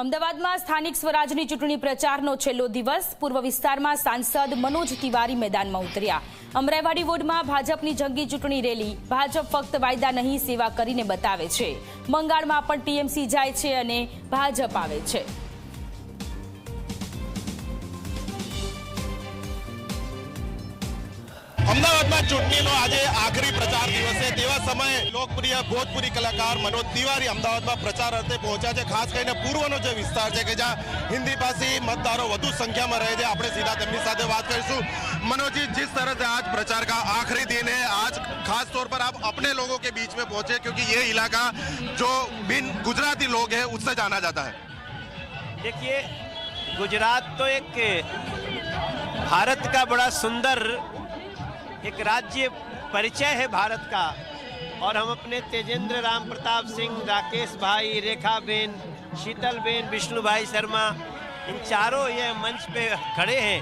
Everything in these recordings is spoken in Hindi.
અમદાવાદમાં સ્થાનિક સ્વરાજની ચૂંટણી પ્રચારનો છેલ્લો દિવસ. પૂર્વ વિસ્તારમાં સાંસદ મનોજ તિવારી મેદાનમાં ઉતર્યા. અમરાઈવાડી વોર્ડમાં ભાજપની જંગી ચૂંટણી રેલી. ભાજપ ફક્ત વાયદા નહીં, સેવા કરીને બતાવે છે. બંગાળમાં પણ ટીએમસી જાય છે અને ભાજપ આવે છે. અમદાવાદમાં ચૂંટણીનો આજે આખરી પ્રચાર દિવસ છે. તેવા સમયે લોકપ્રિય ભોજપુરી કલાકાર મનોજ તિવારી અમદાવાદમાં પ્રચાર અર્થે પહોંચ્યા છે. ખાસ કરીને પૂર્વનો જે વિસ્તાર છે કે જ્યાં હિન્દી ભાષી મતદારો વધુ સંખ્યામાં રહે છે. આપણે સીધા તેમની સાથે વાત કરીશું. मनोज जी, जिस तरह से आज प्रचार का आखिरी दिन है, आज खास तौर पर आप अपने लोगों के बीच में पहुंचे क्योंकि ये इलाका जो बिन गुजराती लोग हैं उससे जाना जाता है. देखिए, गुजरात तो एक भारत का बड़ा सुंदर एक राज्य परिचय है भारत का, और हम अपने तेजेंद्र राम प्रताप सिंह, राकेश भाई, रेखा बेन, शीतल बेन, विष्णु भाई शर्मा, इन चारों ये मंच पे खड़े हैं.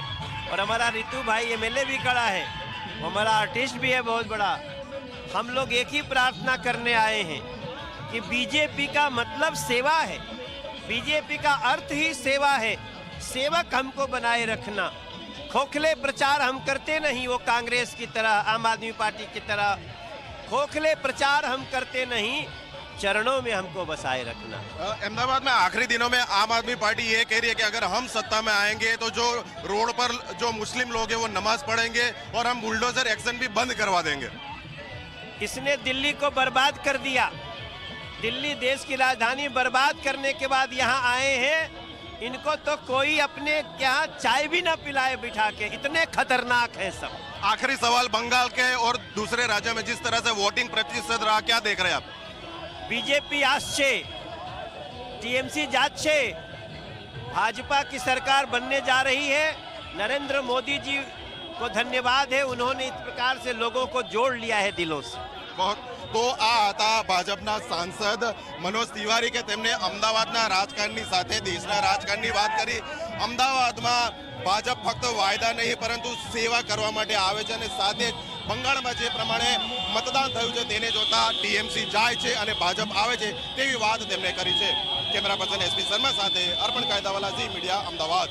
और हमारा रितु भाई एमएलए भी खड़ा है, हमारा आर्टिस्ट भी है बहुत बड़ा. हम लोग एक ही प्रार्थना करने आए हैं कि बीजेपी का मतलब सेवा है, बीजेपी का अर्थ ही सेवा है. सेवक हमको बनाए रखना. खोखले प्रचार हम करते नहीं, वो कांग्रेस की तरह, आम आदमी पार्टी की तरह खोखले प्रचार हम करते नहीं. चरणों में हमको बसाए रखना. अहमदाबाद में आखिरी दिनों में आम आदमी पार्टी ये कह रही है कि अगर हम सत्ता में आएंगे तो जो रोड पर जो मुस्लिम लोग हैं वो नमाज पढ़ेंगे और हम बुलडोजर एक्शन भी बंद करवा देंगे. इसने दिल्ली को बर्बाद कर दिया. दिल्ली देश की राजधानी बर्बाद करने के बाद यहाँ आए हैं. इनको तो कोई अपने यहाँ चाय भी ना पिलाए बिठा के. इतने खतरनाक है सब. आखिरी सवाल, बंगाल के और दूसरे राज्यों में जिस तरह से वोटिंग प्रतिशत रहा, क्या देख रहे हैं आप? बीजेपी आछे, टीएमसी जाछे. भाजपा की सरकार बनने जा रही है. नरेंद्र मोदी जी को धन्यवाद है, उन्होंने इस प्रकार से लोगों को जोड़ लिया है दिलों से. बहुत तो आ હતા ભાજપના સાંસદ મનોજ તિવારી કે તેમણે અમદાવાદના રાજકારણની સાથે દેશના રાજકારણની વાત કરી. અમદાવાદમાં ભાજપ ફક્ત વાયદા નહીં પરંતુ સેવા કરવા માટે આવે છે અને સાથે બંગાળમાં જે પ્રમાણે મતદાન થયું છે તેને જોતા ટીએમસી જાય છે અને ભાજપ આવે છે તેવી વાત તેમણે કરી છે. કેમેરા પર્સન એસપી શર્મા સાથે અર્પણ કાયદાવાલા, ઝી મીડિયા, અમદાવાદ.